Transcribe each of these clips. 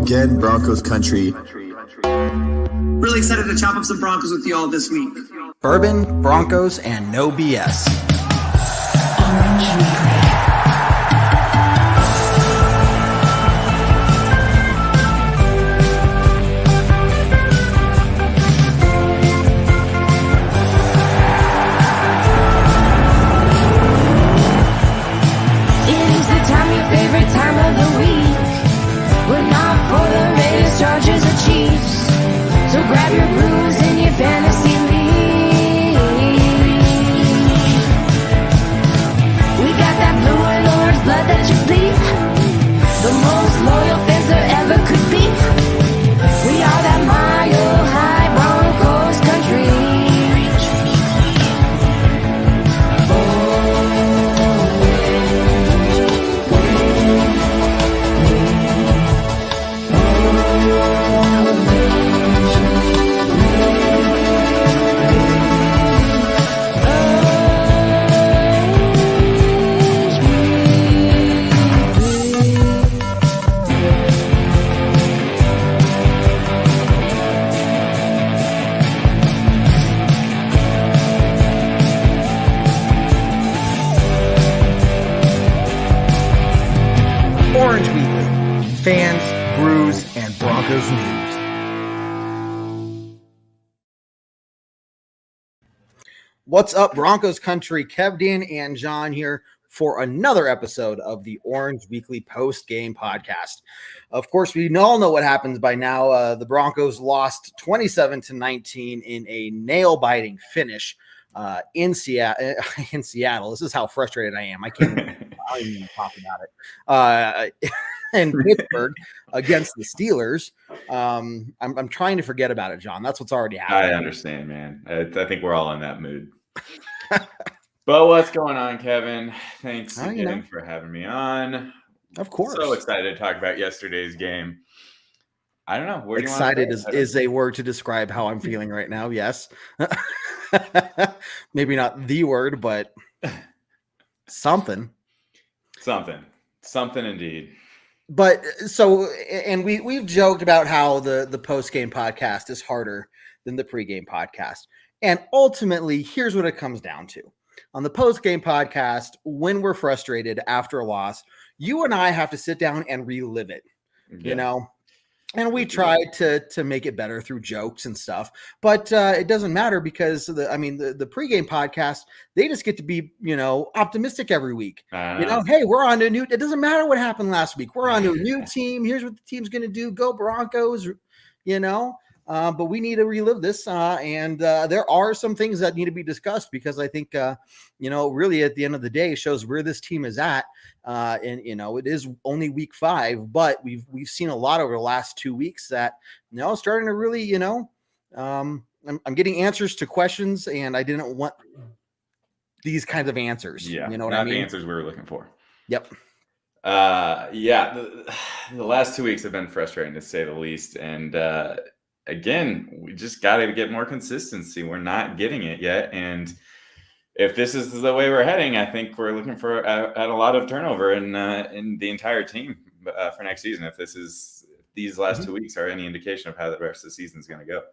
Again, Broncos country. Really excited to chop up some Broncos with you all this week. Bourbon, Broncos, and no BS. Favorite time of the week. We're not for the Raiders, Chargers, or Chiefs. So grab your brews and your fantasy league. We got that blue and orange blood that you bleed. The most loyal fans there ever could be. We are that mile high Broncos country. Orange Weekly, fans, brews, and Broncos news. What's up, Broncos country? KevDan and Jon here for another episode of the Orange Weekly Postgame Podcast. Of course, we all know what happens by now. The Broncos lost 27-19 in a nail-biting finish in Seattle. This is how frustrated I am. I can't even talk about it. And Pittsburgh against the Steelers. I'm trying to forget about it, Jon. That's what's already happened. I understand, man. I think we're all in that mood. But what's going on, Kevin? Thanks again for having me on. Of course. So excited to talk about yesterday's game. I don't know. Where excited is a word to describe how I'm feeling right now. Yes. Maybe not the word, but something. Something indeed. But so, and we've joked about how the post-game podcast is harder than the pre-game podcast. And ultimately, here's what it comes down to. On the post-game podcast, when we're frustrated after a loss, you and I have to sit down and relive it, you know? And we try to make it better through jokes and stuff, but it doesn't matter because the pregame podcast, they just get to be, optimistic every week. Hey, we're on to a new, it doesn't matter what happened last week. We're on to a new team. Here's what the team's going to do. Go Broncos, but we need to relive this. And there are some things that need to be discussed because I think, really at the end of the day, it shows where this team is at. It is only week 5, but we've seen a lot over the last 2 weeks that starting to really, I'm getting answers to questions, and I didn't want these kinds of answers. Yeah, you know what not I mean? the answers we were looking for. Yep. The last 2 weeks have been frustrating to say the least, and again, we just got to get more consistency. We're not getting it yet, and if this is the way we're heading, I think we're looking for at a lot of turnover in the entire team for next season. If these last 2 weeks are any indication of how the rest of the season is going to go.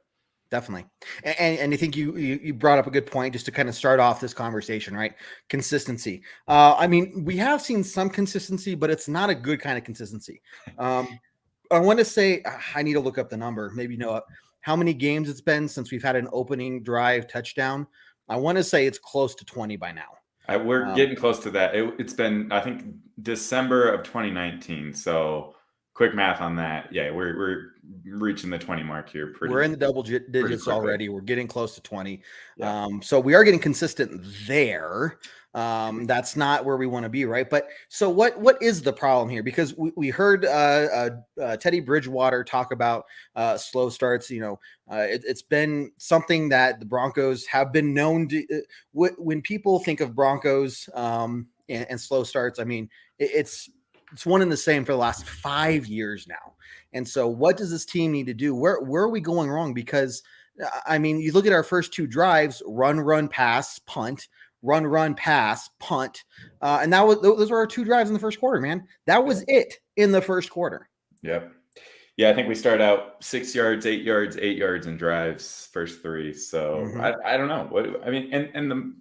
Definitely. And I think you brought up a good point just to kind of start off this conversation, right? Consistency. We have seen some consistency, but it's not a good kind of consistency. I want to say, I need to look up the number, maybe know how many games it's been since we've had an opening drive touchdown. I want to say it's close to 20 by now. We're getting close to that. It's been, I think, December of 2019. So quick math on that. Yeah, we're reaching the 20 mark here. We're in the double digits already. We're getting close to 20. Yeah. So we are getting consistent there. That's not where we want to be, right? But so what is the problem here? Because we heard Teddy Bridgewater talk about slow starts. It's been something that the Broncos have been known to. When people think of Broncos and slow starts, it's one and the same for the last 5 years now. And so what does this team need to do? Where are we going wrong? Because you look at our first 2 drives: run, pass, punt. Run, pass, punt. And those were our 2 drives in the first quarter, man. That was it in the first quarter. Yep. Yeah, I think we start out 6 yards, 8 yards, 8 yards in drives, first three. So I don't know what I mean, and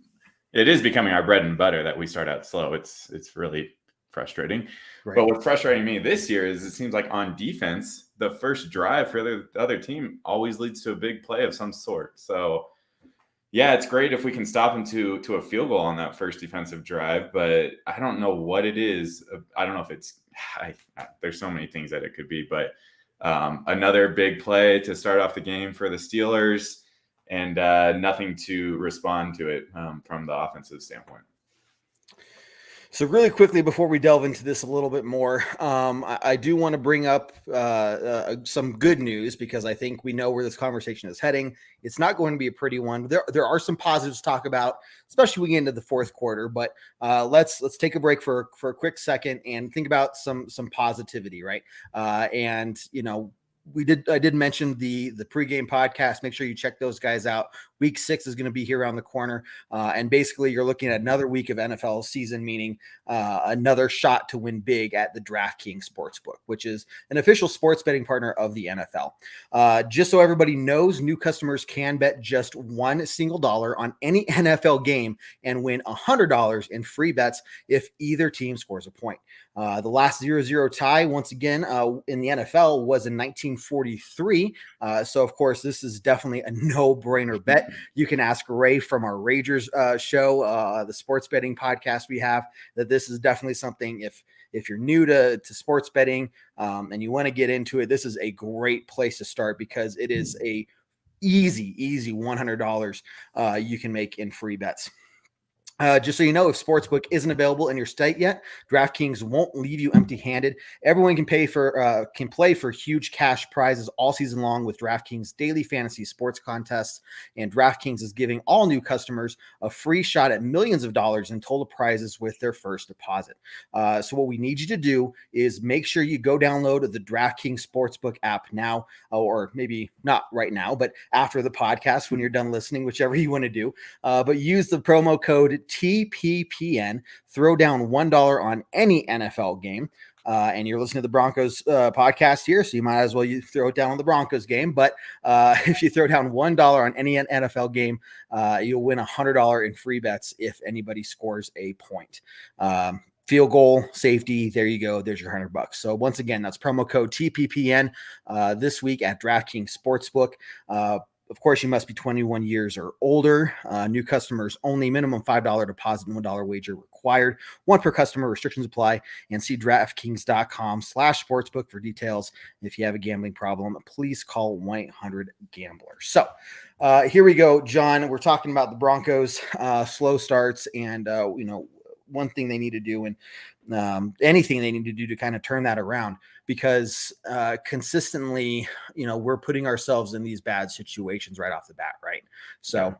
it is becoming our bread and butter that we start out slow. It's really frustrating. Right. But what's frustrating me this year is it seems like on defense, the first drive for the other team always leads to a big play of some sort. So yeah, it's great if we can stop them to a field goal on that first defensive drive, but I don't know what it is. I don't know if it's there's so many things that it could be, but another big play to start off the game for the Steelers, and nothing to respond to it from the offensive standpoint. So really quickly, before we delve into this a little bit more, I do want to bring up some good news, because I think we know where this conversation is heading. It's not going to be a pretty one. There are some positives to talk about, especially when we get into the fourth quarter. But let's take a break for a quick second and think about some positivity, right? And I did mention the pregame podcast. Make sure you check those guys out. Week 6 is going to be here around the corner. And basically you're looking at another week of NFL season, meaning another shot to win big at the DraftKings Sportsbook, which is an official sports betting partner of the NFL. Just so everybody knows, new customers can bet just $1 single on any NFL game and win $100 in free bets if either team scores a point. The last 0-0 tie, once again, in the NFL was in 1943. So, of course, this is definitely a no-brainer bet. You can ask Ray from our Ragers show, the sports betting podcast we have, that this is definitely something, if you're new to sports betting and you want to get into it, this is a great place to start, because it is a easy $100 you can make in free bets. Just so you know, if Sportsbook isn't available in your state yet, DraftKings won't leave you empty-handed. Everyone can play for huge cash prizes all season long with DraftKings daily fantasy sports contests, and DraftKings is giving all new customers a free shot at millions of dollars in total prizes with their first deposit. So what we need you to do is make sure you go download the DraftKings Sportsbook app now, or maybe not right now, but after the podcast when you're done listening, whichever you want to do. But use the promo code TPPN, throw down $1 on any NFL game. And you're listening to the Broncos podcast here, so you might as well throw it down on the Broncos game. But if you throw down $1 on any NFL game, you'll win $100 in free bets if anybody scores a point. Field goal, safety, there you go. There's your $100. So once again, that's promo code TPPN this week at DraftKings Sportsbook. Of course, you must be 21 years or older. New customers only. Minimum $5 deposit and $1 wager required. One per customer. Restrictions apply. And see DraftKings.com/sportsbook for details. If you have a gambling problem, please call 1-800-GAMBLER. So here we go, John. We're talking about the Broncos, slow starts, and one thing they need to do, and anything they need to do to kind of turn that around, because consistently, we're putting ourselves in these bad situations right off the bat, right? So,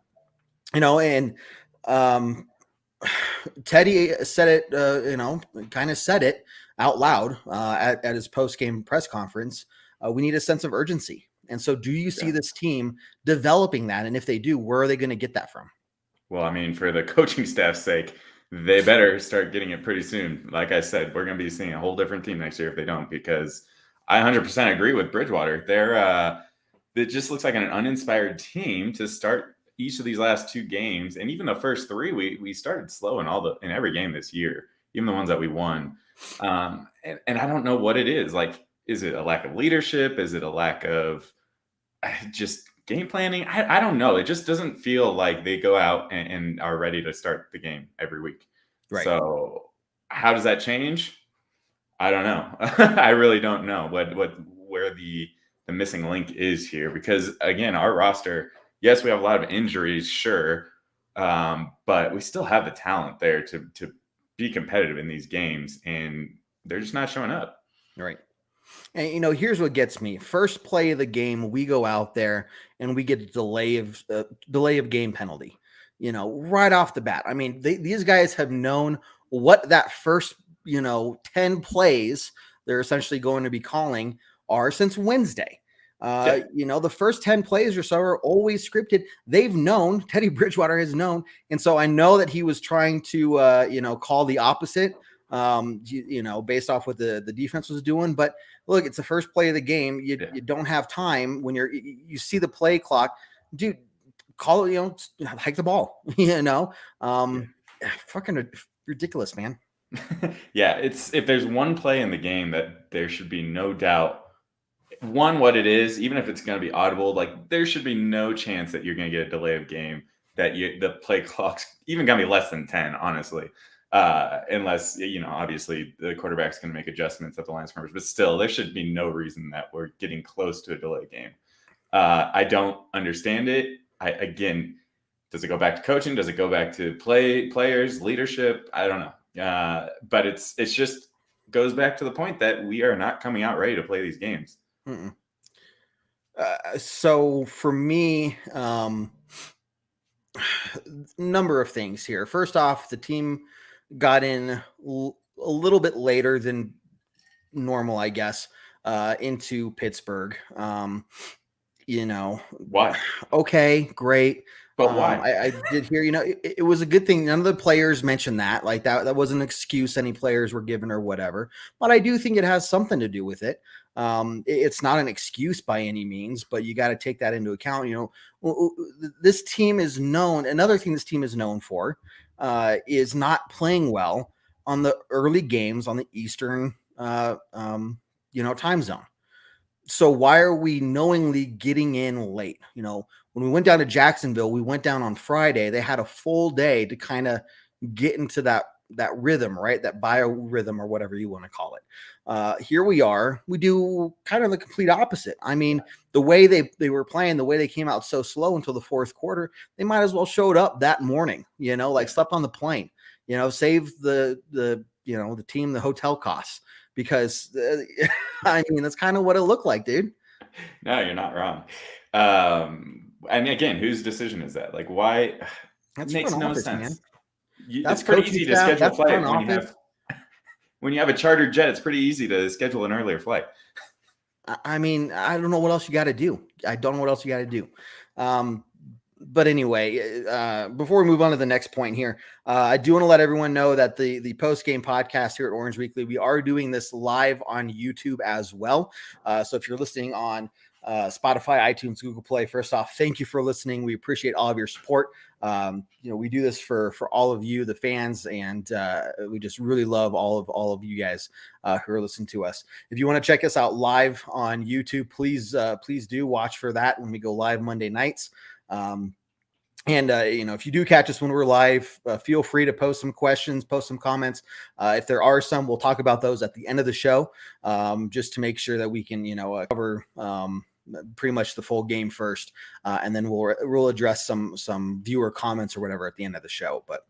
and Teddy said it, kind of said it out loud at his post-game press conference. We need a sense of urgency. And so do you see this team developing that? And if they do, where are they going to get that from? Well, I mean, for the coaching staff's sake, they better start getting it pretty soon. Like I said, we're going to be seeing a whole different team next year if they don't, because I 100% agree with Bridgewater. It just looks like an uninspired team to start each of these last 2 games. And even the first 3, we started slow in every game this year, even the ones that we won. And I don't know what it is. Like, is it a lack of leadership? Is it a lack of just game planning? I don't know. It just doesn't feel like they go out and are ready to start the game every week. Right. So how does that change? I don't know. I really don't know where the missing link is here, because again, our roster, yes, we have a lot of injuries, sure. But we still have the talent there to be competitive in these games, and they're just not showing up. Right. And, here's what gets me. First play of the game, we go out there and we get a delay of game penalty, right off the bat. I mean, these guys have known what that first, 10 plays they're essentially going to be calling are since Wednesday. The first 10 plays or so are always scripted. They've known, Teddy Bridgewater has known. And so I know that he was trying to, call the opposite based off what the defense was doing. But look, it's the first play of the game. You don't have time when you see the play clock, dude. Call it, hike the ball. Fucking ridiculous, man. Yeah, if there's one play in the game that there should be no doubt. One, what it is, even if it's going to be audible, like there should be no chance that you're going to get a delay of game, that the play clock's even going to be less than 10, honestly, unless, obviously the quarterback's going to make adjustments at the line of scrimmage. But still, there should be no reason that we're getting close to a delay game. I don't understand it. Again, does it go back to coaching? Does it go back to players, leadership? I don't know. But it's just goes back to the point that we are not coming out ready to play these games. So for me, number of things here. First off, the team got in a little bit later than normal, I guess, into Pittsburgh. Why? Okay, great. But why? I did hear, it was a good thing. None of the players mentioned that. Like that wasn't an excuse any players were given or whatever. But I do think it has something to do with it. It's not an excuse by any means, but you got to take that into account. This team is known. Another thing this team is known for is not playing well on the early games on the Eastern, time zone. So why are we knowingly getting in late? When we went down to Jacksonville, we went down on Friday. They had a full day to kind of get into that rhythm, right? That biorhythm or whatever you want to call it. Here we are. We do kind of the complete opposite. I mean, the way they were playing, the way they came out so slow until the fourth quarter, they might as well showed up that morning, slept on the plane, save the team, the hotel costs, because that's kind of what it looked like, dude. No, you're not wrong. And again, whose decision is that? Like, why? It makes no sense. It's pretty easy to schedule a flight when you have a chartered jet. It's pretty easy to schedule an earlier flight. I mean, I don't know what else you got to do. But anyway, before we move on to the next point here, I do want to let everyone know that the post-game podcast here at Orange Weekly, we are doing this live on YouTube as well. So if you're listening on Spotify, iTunes, Google Play, first off, thank you for listening. We appreciate all of your support. We do this for all of you, the fans, and we just really love all of you guys who are listening to us. If you want to check us out live on YouTube, please do watch for that when we go live Monday nights. If you do catch us when we're live, feel free to post some questions, post some comments. If there are some, we'll talk about those at the end of the show, just to make sure that we can, cover pretty much the full game first, and then we'll address some viewer comments or whatever at the end of the show. But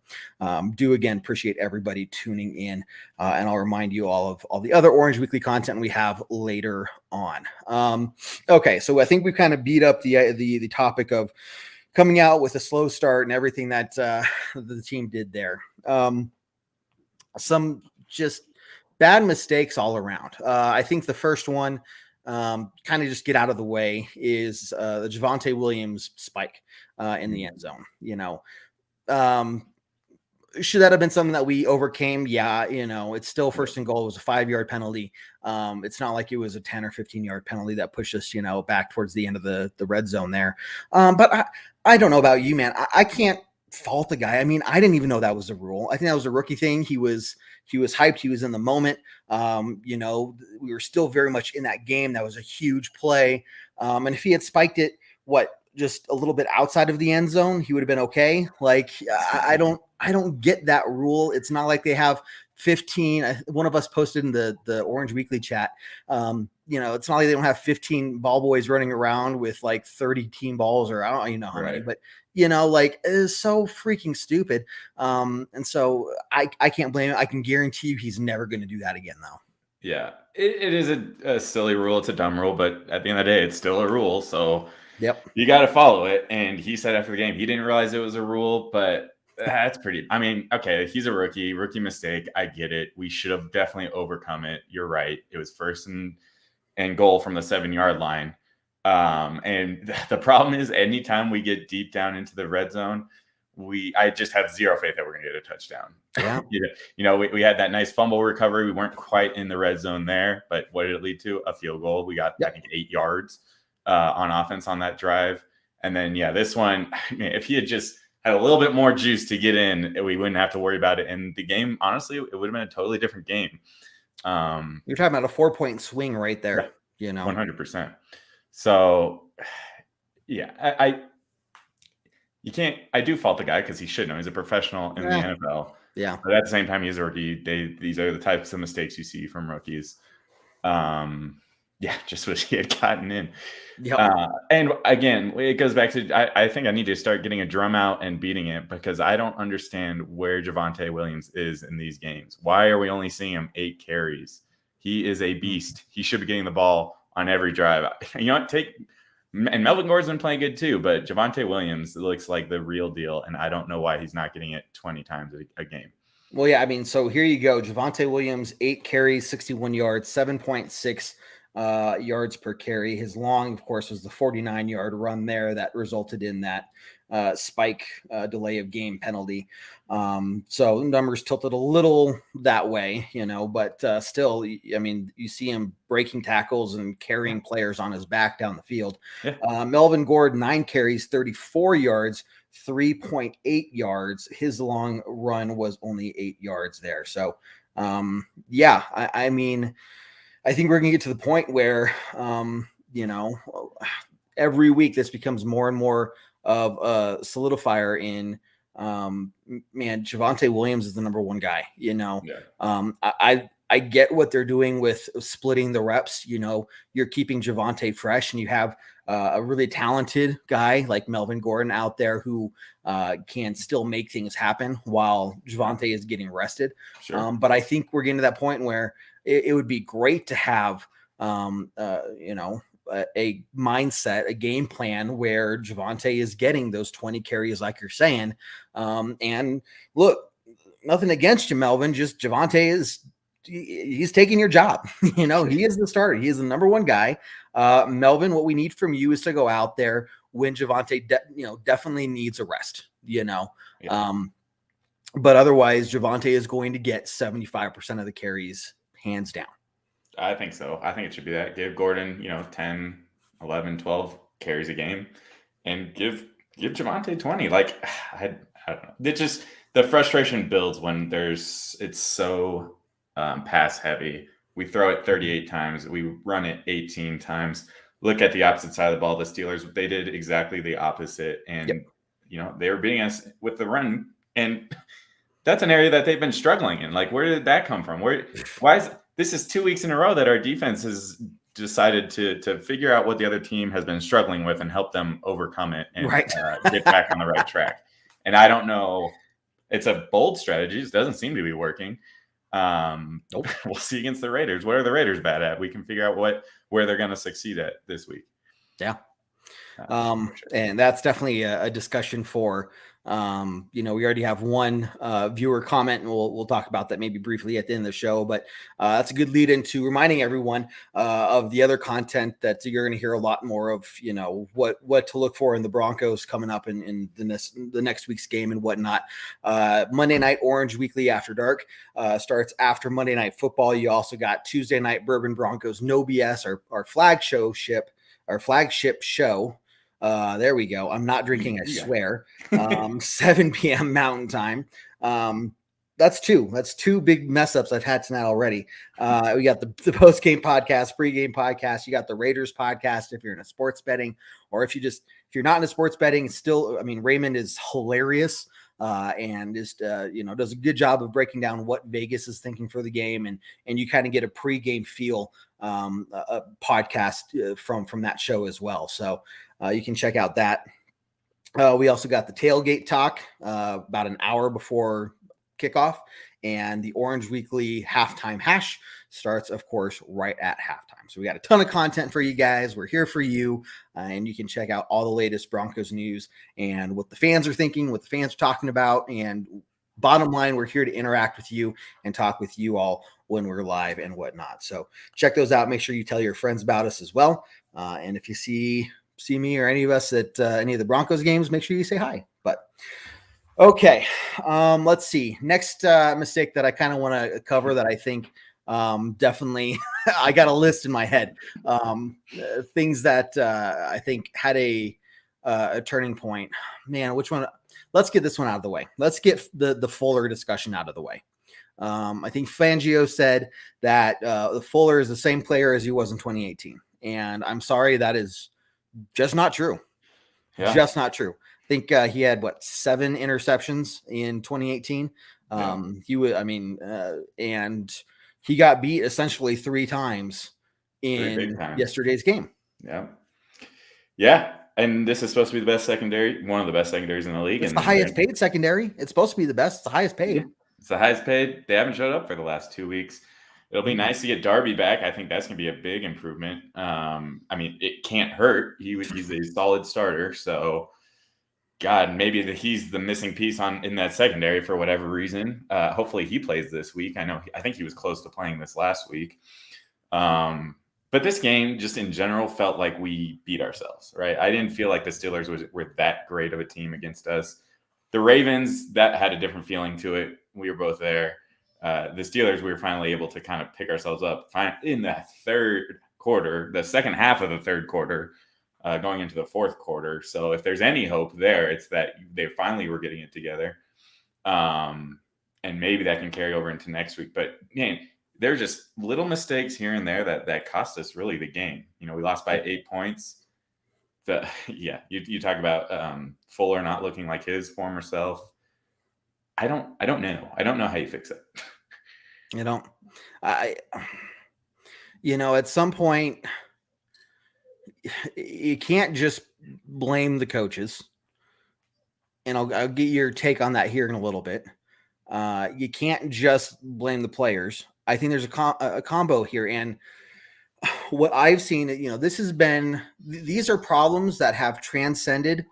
do again appreciate everybody tuning in, and I'll remind you all of all the other Orange Weekly content we have later on. Okay, so I think we've kind of beat up the topic of coming out with a slow start and everything that the team did there. Some just bad mistakes all around. I think the first one, kind of just get out of the way, is the Javonte Williams spike in the end zone. Should that have been something that we overcame? Yeah, it's still first and goal. It was a 5-yard penalty. It's not like it was a 10 or 15-yard penalty that pushed us, back towards the end of the red zone there. But I don't know about you, man. I can't fault the guy. I mean, I didn't even know that was a rule. I think that was a rookie thing. He was hyped. He was in the moment. We were still very much in that game. That was a huge play. And if he had spiked it, just a little bit outside of the end zone, he would have been okay. Like, I don't get that rule. It's not like they have 15. One of us posted in the Orange Weekly chat. It's not like they don't have 15 ball boys running around with like 30 team balls, or I don't even know how many, but it is so freaking stupid. And so I can't blame him. I can guarantee you he's never going to do that again, though. Yeah, it is a silly rule. It's a dumb rule, but at the end of the day, it's still a rule. So yep, you got to follow it. And he said after the game, he didn't realize it was a rule, but that's pretty. I mean, okay, he's a rookie mistake. I get it. We should have definitely overcome it. You're right. It was first and goal from the 7-yard line. And the problem is, anytime we get deep down into the red zone, I just have zero faith that we're going to get a touchdown. Yeah. We had that nice fumble recovery. We weren't quite in the red zone there, but what did it lead to? A field goal. We got, I think, 8 yards on offense on that drive. And then, this one, if he had just had a little bit more juice to get in, we wouldn't have to worry about it. And the game, honestly, it would have been a totally different game. You're talking about a 4-point swing right there, 100%. So, I do fault the guy because he should know. He's a professional in the NFL. Yeah. But at the same time, he's a rookie. These are the types of mistakes you see from rookies. Just wish he had gotten in. Yep. And again, it goes back to I think I need to start getting a drum out and beating it because I don't understand where Javonte Williams is in these games. Why are we only seeing him 8 carries? He is a beast. He should be getting the ball on every drive. And Melvin Gordon's been playing good too, but Javonte Williams looks like the real deal, and I don't know why he's not getting it 20 times a game. Well, yeah, I mean, so here you go. Javonte Williams, 8 carries, 61 yards, 7.6 yards per carry. His long, of course, was the 49-yard run there that resulted in that spike delay of game penalty. So numbers tilted a little that way, but still, I mean, you see him breaking tackles and carrying players on his back down the field. Yeah. Melvin Gordon, 9 carries, 34 yards, 3.8 yards. His long run was only 8 yards there. So, I mean, I think we're going to get to the point where, every week this becomes more and more of a solidifier in, Javonte Williams is the number one guy, I get what they're doing with splitting the reps. You're keeping Javonte fresh and you have a really talented guy like Melvin Gordon out there who can still make things happen while Javonte is getting rested. Sure. But I think we're getting to that point where it would be great to have, a mindset, a game plan where Javonte is getting those 20 carries, like you're saying. And look, nothing against you, Melvin, just Javonte he's taking your job. He is the starter. He is the number one guy. Melvin, what we need from you is to go out there when Javonte, definitely needs a rest, Yeah. But otherwise Javonte is going to get 75% of the carries hands down. I think so. I think it should be that. Give Gordon, 10, 11, 12 carries a game and give Javonte 20. Like, I don't know. It just, the frustration builds when it's so pass heavy. We throw it 38 times. We run it 18 times. Look at the opposite side of the ball. The Steelers, they did exactly the opposite. And, they were beating us with the run. And that's an area that they've been struggling in. Like, where did that come from? This is 2 weeks in a row that our defense has decided to figure out what the other team has been struggling with and help them overcome it and get back on the right track. And I don't know. It's a bold strategy. It doesn't seem to be working. We'll see against the Raiders. What are the Raiders bad at? We can figure out where they're going to succeed at this week. Yeah. And that's definitely a discussion for, we already have one viewer comment, and we'll talk about that maybe briefly at the end of the show, but that's a good lead into reminding everyone of the other content that you're going to hear a lot more of, what to look for in the Broncos coming up in the next week's game and whatnot. Monday Night Orange Weekly After Dark starts after Monday Night Football. You also got Tuesday Night Bourbon Broncos No BS, our flagship show. There we go. I'm not drinking, I swear. 7 p.m. Mountain Time. That's two big mess ups I've had tonight already. We got the Postgame Podcast, Pregame Podcast. You got the Raiders Podcast if you're into sports betting, or if you're not into sports betting, still, I mean, Raymond is hilarious. And just, does a good job of breaking down what Vegas is thinking for the game. And you kind of get a pregame feel, a podcast from that show as well. So you can check out that. We also got the Tailgate Talk about an hour before kickoff, and the Orange Weekly Halftime Hash starts, of course, right at halftime. So we got a ton of content for you guys. We're here for you, and you can check out all the latest Broncos news and what the fans are thinking, what the fans are talking about. And bottom line, we're here to interact with you and talk with you all when we're live and whatnot. So check those out. Make sure you tell your friends about us as well. And if you see me or any of us at any of the Broncos games, make sure you say hi. But Okay. Let's see. Next mistake that I kind of want to cover that I think definitely I got a list in my head. Things that I think had a turning point. Man, which one? Let's get this one out of the way. Let's get the Fuller discussion out of the way. I think Fangio said that Fuller is the same player as he was in 2018. And I'm sorry, that is just not true. Yeah. Just not true. I think he had 7 interceptions in 2018. He was, and he got beat essentially 3 times in yesterday's game. Yeah. Yeah. And this is supposed to be the best secondary, one of the best secondaries in the league. It's the highest paid secondary. It's supposed to be the best. It's the highest paid. Yeah. It's the highest paid. They haven't showed up for the last 2 weeks. It'll be nice to get Darby back. I think that's going to be a big improvement. It can't hurt. He's a solid starter. So, God, maybe he's the missing piece in that secondary for whatever reason. Hopefully he plays this week. I think he was close to playing this last week. But this game, just in general, felt like we beat ourselves, right? I didn't feel like the Steelers were that great of a team against us. The Ravens, that had a different feeling to it. We were both there. The Steelers, we were finally able to kind of pick ourselves up in the third quarter, the second half of the third quarter, going into the fourth quarter. So if there's any hope there, it's that they finally were getting it together. And maybe that can carry over into next week. But, man, there's just little mistakes here and there that cost us really the game. We lost by 8 points. You talk about Fuller not looking like his former self. I don't know. I don't know how you fix it. At some point, you can't just blame the coaches. And I'll get your take on that here in a little bit. You can't just blame the players. I think there's a combo here. And what I've seen, these are problems that have transcended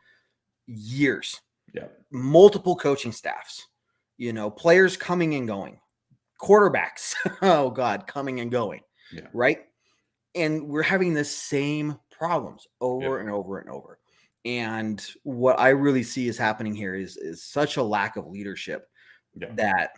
years. Yeah. Multiple coaching staffs, players coming and going, quarterbacks, coming and going. Yeah. Right. And we're having the same problems over and over and over. And what I really see is happening here is such a lack of leadership that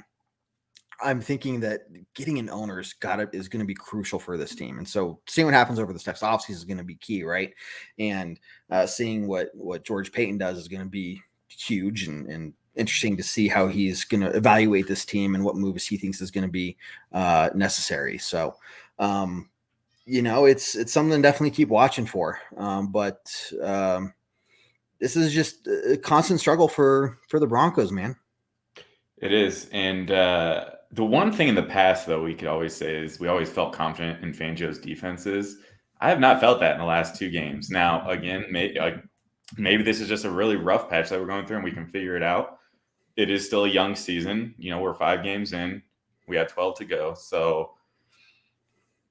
I'm thinking that getting an owner is going to be crucial for this team. And so seeing what happens over this next offseason is going to be key, right? And seeing what George Payton does is going to be huge and interesting to see how he's going to evaluate this team and what moves he thinks is going to be necessary. So, it's something to definitely keep watching for. But this is just a constant struggle for the Broncos, man. It is. And the one thing in the past, though, we could always say is we always felt confident in Fangio's defenses. I have not felt that in the last 2 games. Now, again, maybe this is just a really rough patch that we're going through and we can figure it out. It is still a young season. We're 5 games in. We have 12 to go. So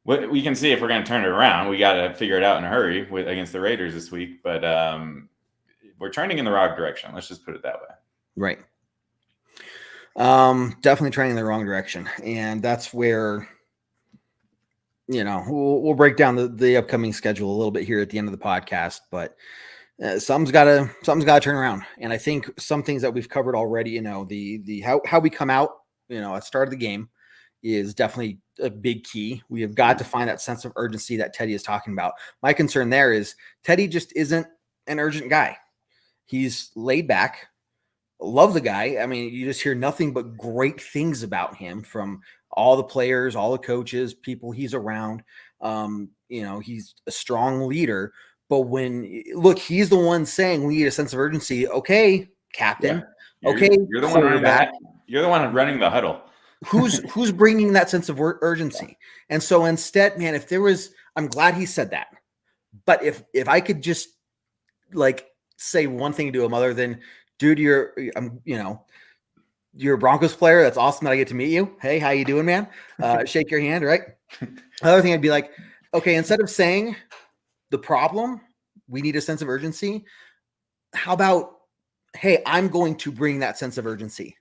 what we can see if we're going to turn it around, we got to figure it out in a hurry against the Raiders this week. But we're turning in the wrong direction. Let's just put it that way. Right. Definitely trending in the wrong direction. And that's where, we'll break down the upcoming schedule a little bit here at the end of the podcast, but something's got to turn around. And I think some things that we've covered already, how we come out, at the start of the game is definitely a big key. We have got to find that sense of urgency that Teddy is talking about. My concern there is Teddy just isn't an urgent guy. He's laid back. Love the guy. I mean, you just hear nothing but great things about him from all the players, all the coaches, people he's around. He's a strong leader. But he's the one saying we need a sense of urgency. Okay, captain. Yeah. You're the one running that. You're the one running the huddle. Who's bringing that sense of urgency? And so instead, man, I'm glad he said that. But if I could just say one thing to him other than, dude, you're a Broncos player. That's awesome that I get to meet you. Hey, how you doing, man? Shake your hand, right? Another thing I'd be like, okay, instead of saying the problem, we need a sense of urgency. How about, hey, I'm going to bring that sense of urgency.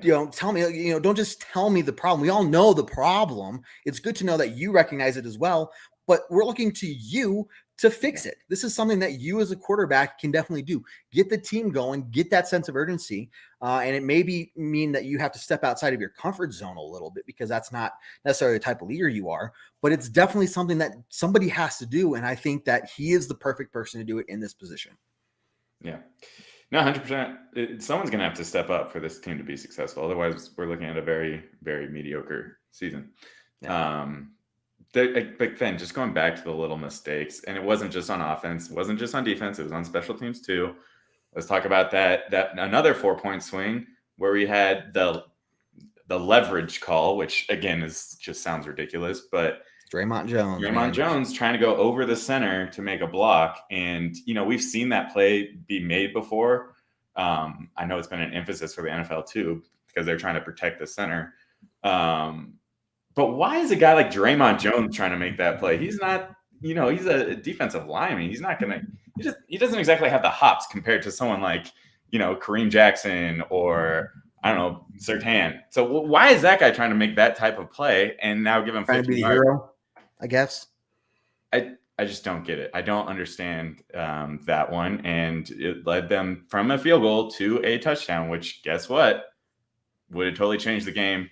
Yeah. Tell me, don't just tell me the problem. We all know the problem. It's good to know that you recognize it as well, but we're looking to you to fix it. This is something that you as a quarterback can definitely do. Get the team going, get that sense of urgency. And it may mean that you have to step outside of your comfort zone a little bit because that's not necessarily the type of leader you are, but it's definitely something that somebody has to do. And I think that he is the perfect person to do it in this position. Yeah. No, 100%. Someone's going to have to step up for this team to be successful. Otherwise, we're looking at a very, very mediocre season. Yeah. But then just going back to the little mistakes, and it wasn't just on offense, it wasn't just on defense, it was on special teams too. Let's talk about that another 4-point swing where we had the leverage call, which again just sounds ridiculous, but Draymond Jones trying to go over the center to make a block. And, we've seen that play be made before. I know it's been an emphasis for the NFL too, because they're trying to protect the center. But why is a guy like Draymond Jones trying to make that play? He's not, he's a defensive lineman. He's not going to, he doesn't exactly have the hops compared to someone like, Kareem Jackson or I don't know, Surtain. So why is that guy trying to make that type of play and now give him 50 trying to be the yards? hero, I guess. I just don't get it. I don't understand that one. And it led them from a field goal to a touchdown, which guess what? Would have totally changed the game.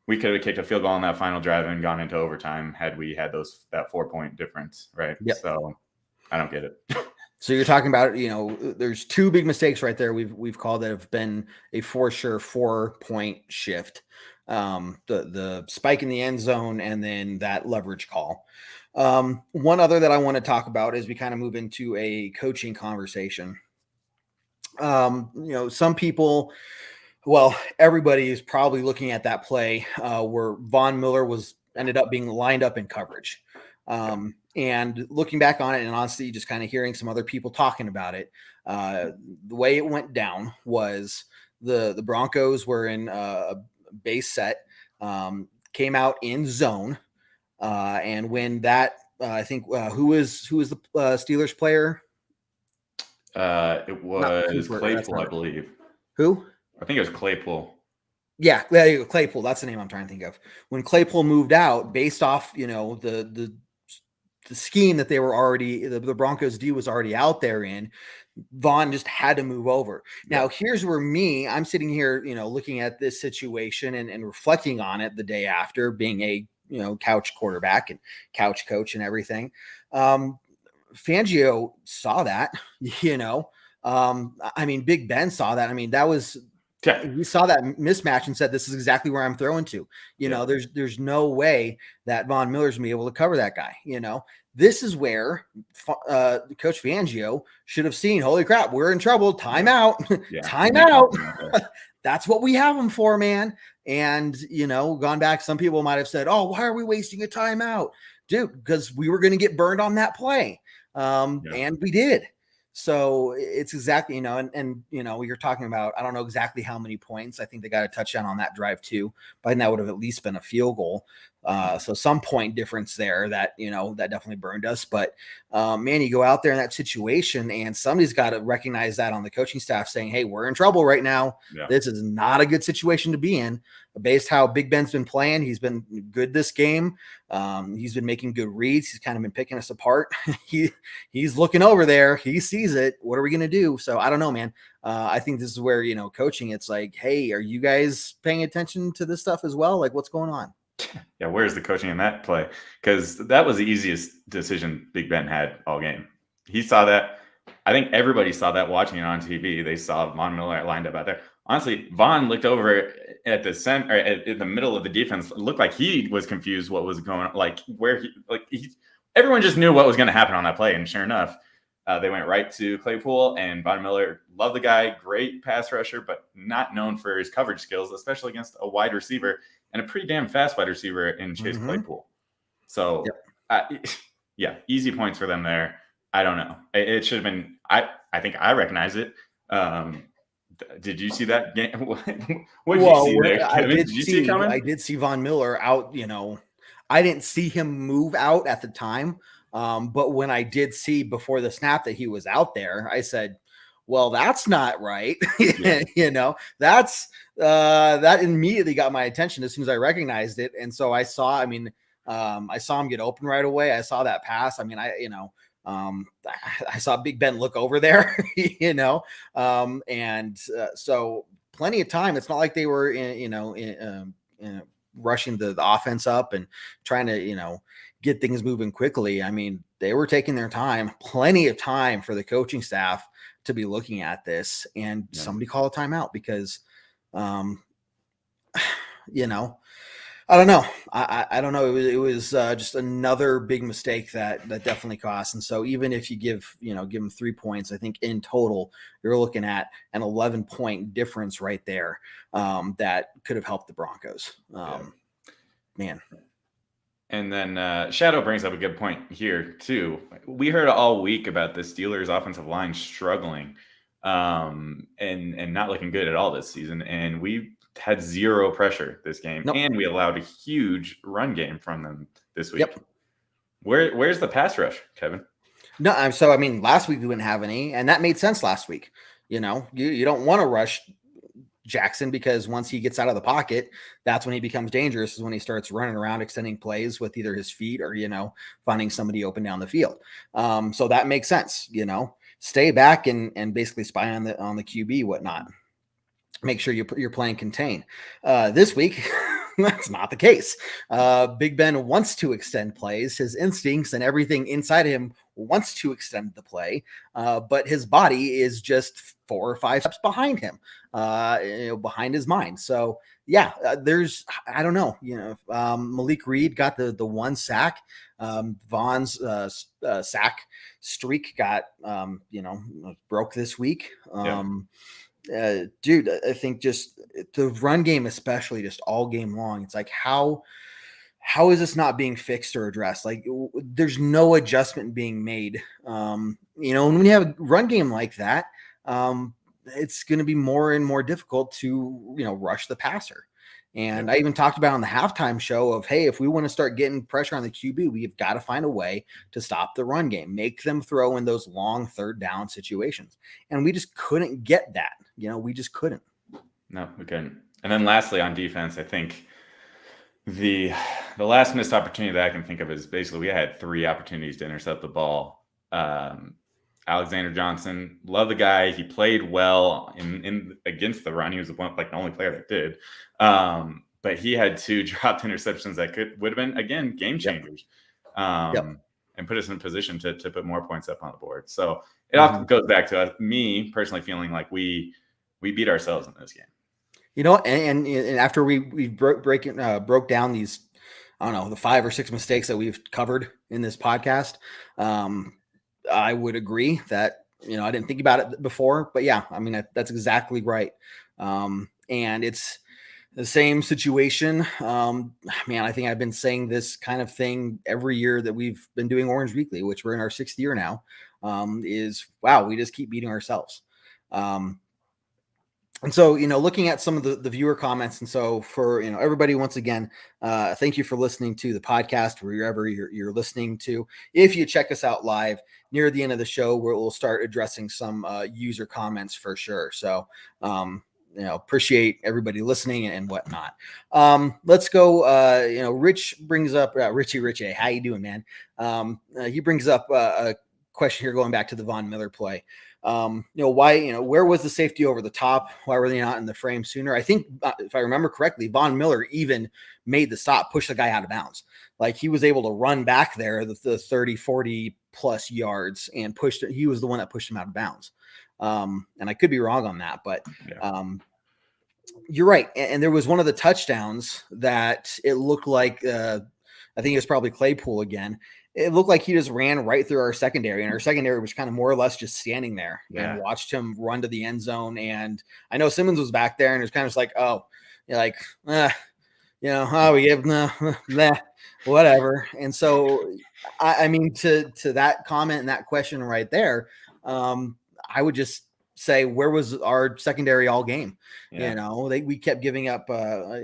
We could have kicked a field goal on that final drive and gone into overtime had we had that 4-point difference, right? Yep. So I don't get it. So you're talking about, there's two big mistakes right there we've called that have been a for sure 4-point shift. The spike in the end zone and then that leverage call. One other that I want to talk about as we kind of move into a coaching conversation. Some people, everybody is probably looking at that play where Von Miller ended up being lined up in coverage. And looking back on it and honestly, just kind of hearing some other people talking about it, the way it went down was the Broncos were in a base set, came out in zone. And when that, I think, who was the Steelers player? It was Claypool, I believe. Who? I think it was Claypool. Yeah, Claypool. That's the name I'm trying to think of. When Claypool moved out, based off, the scheme that they were already, the Broncos D was already out there in, Vaughn just had to move over. Yeah. Now, here's where I'm sitting here, looking at this situation and reflecting on it the day after, being a, couch quarterback and couch coach and everything. Fangio saw that, Big Ben saw that. That was, he saw that mismatch and said, this is exactly where I'm throwing to, there's no way that Von Miller's gonna be able to cover that guy. This is where Coach Fangio should have seen, holy crap, we're in trouble. Timeout, timeout. That's what we have him for, man. And, gone back. Some people might've said, oh, why are we wasting a timeout? Dude, because we were going to get burned on that play. And we did. So it's exactly, and you're talking about, I don't know exactly how many points. I think they got a touchdown on that drive too, but I think that would have at least been a field goal. So some point difference there that, that definitely burned us. But man, you go out there in that situation and somebody's got to recognize that on the coaching staff saying, hey, we're in trouble right now. Yeah. This is not a good situation to be in. Based how Big Ben's been playing, he's been good this game. He's been making good reads. He's kind of been picking us apart. He's looking over there. He sees it. What are we going to do? So I don't know, man. I think this is where, coaching, it's like, hey, are you guys paying attention to this stuff as well? Like, what's going on? Yeah, where's the coaching in that play? Because that was the easiest decision Big Ben had all game. He saw that. I think everybody saw that watching it on TV. They saw Von Miller lined up out there. Honestly, Von looked over at the center, in the middle of the defense. It looked like he was confused what was going on, everyone just knew what was going to happen on that play. And sure enough, they went right to Claypool, and Von Miller, love the guy, great pass rusher, but not known for his coverage skills, especially against a wide receiver and a pretty damn fast wide receiver in Chase Claypool. So, easy points for them there. I don't know. It should have been. I think I recognize it. Did you see that game? What did you see there, Kevin? Did you see it coming? I did see Von Miller out. I didn't see him move out at the time. But when I did see before the snap that he was out there, I said, well, that's not right. That's that immediately got my attention as soon as I recognized it. And so I saw, I saw him get open right away. I saw that pass. I saw Big Ben look over there, so plenty of time. It's not like they were, rushing the offense up and trying to, get things moving quickly. I mean, they were taking their time, plenty of time for the coaching staff to be looking at this, and somebody call a timeout because, I don't know. I don't know. It was just another big mistake that definitely cost. And so even if you give them 3 points, I think in total you're looking at an 11-point difference right there that could have helped the Broncos. Man. And then Shadow brings up a good point here too. We heard all week about the Steelers' offensive line struggling and not looking good at all this season. And we had zero pressure this game, and we allowed a huge run game from them this week. Yep. Where's the pass rush, Kevin? No, last week we didn't have any, and that made sense last week. You don't want to rush Jackson because once he gets out of the pocket, that's when he becomes dangerous, is when he starts running around extending plays with either his feet or, finding somebody open down the field. So that makes sense, stay back and basically spy on the QB, whatnot. Make sure you're playing contain. This week, that's not the case. Big Ben wants to extend plays. His instincts and everything inside of him wants to extend the play, but his body is just 4 or 5 steps behind him, behind his mind. So I don't know. Malik Reed got the 1 sack. Vaughn's sack streak got broke this week. Dude, I think just the run game, especially just all game long, it's like, how is this not being fixed or addressed? Like, there's no adjustment being made. And when you have a run game like that, it's going to be more and more difficult to, rush the passer. And I even talked about on the halftime show of, hey, if we want to start getting pressure on the QB, we've got to find a way to stop the run game, make them throw in those long 3rd down situations. And we just couldn't get that. We just couldn't. No, we couldn't. And then lastly, on defense, I think the last missed opportunity that I can think of is basically we had 3 opportunities to intercept the ball. Alexander Johnson, love the guy. He played well in against the run. He was the only player that did. But he had 2 dropped interceptions that would have been, again, game changers. And put us in a position to put more points up on the board. So it often goes back to me personally feeling like we beat ourselves in this game. And after we broke down these, I don't know, the 5 or 6 mistakes that we've covered in this podcast, I would agree that, I didn't think about it before, but that's exactly right. And it's the same situation. I think I've been saying this kind of thing every year that we've been doing Orange Weekly, which we're in our 6th year now, we just keep beating ourselves. And so, looking at some of the viewer comments, and so for, everybody, once again, thank you for listening to the podcast wherever you're listening to. If you check us out live near the end of the show, we'll start addressing some user comments for sure. So, appreciate everybody listening and whatnot. Let's go. Rich brings up Richie. How you doing, man? He brings up a question here going back to the Von Miller play. Why, where was the safety over the top? Why were they not in the frame sooner? I think if I remember correctly, Von Miller even made the stop, pushed the guy out of bounds. Like, he was able to run back there the 30, 40 plus yards and pushed it. He was the one that pushed him out of bounds. And I could be wrong on that, but you're right. And there was one of the touchdowns that it looked like, I think it was probably Claypool again. It looked like he just ran right through our secondary, and our secondary was kind of more or less just standing there and watched him run to the end zone. And I know Simmons was back there, and it was kind of just like, we gave whatever. And so, to that comment and that question right there, I would just say, where was our secondary all game? We kept giving up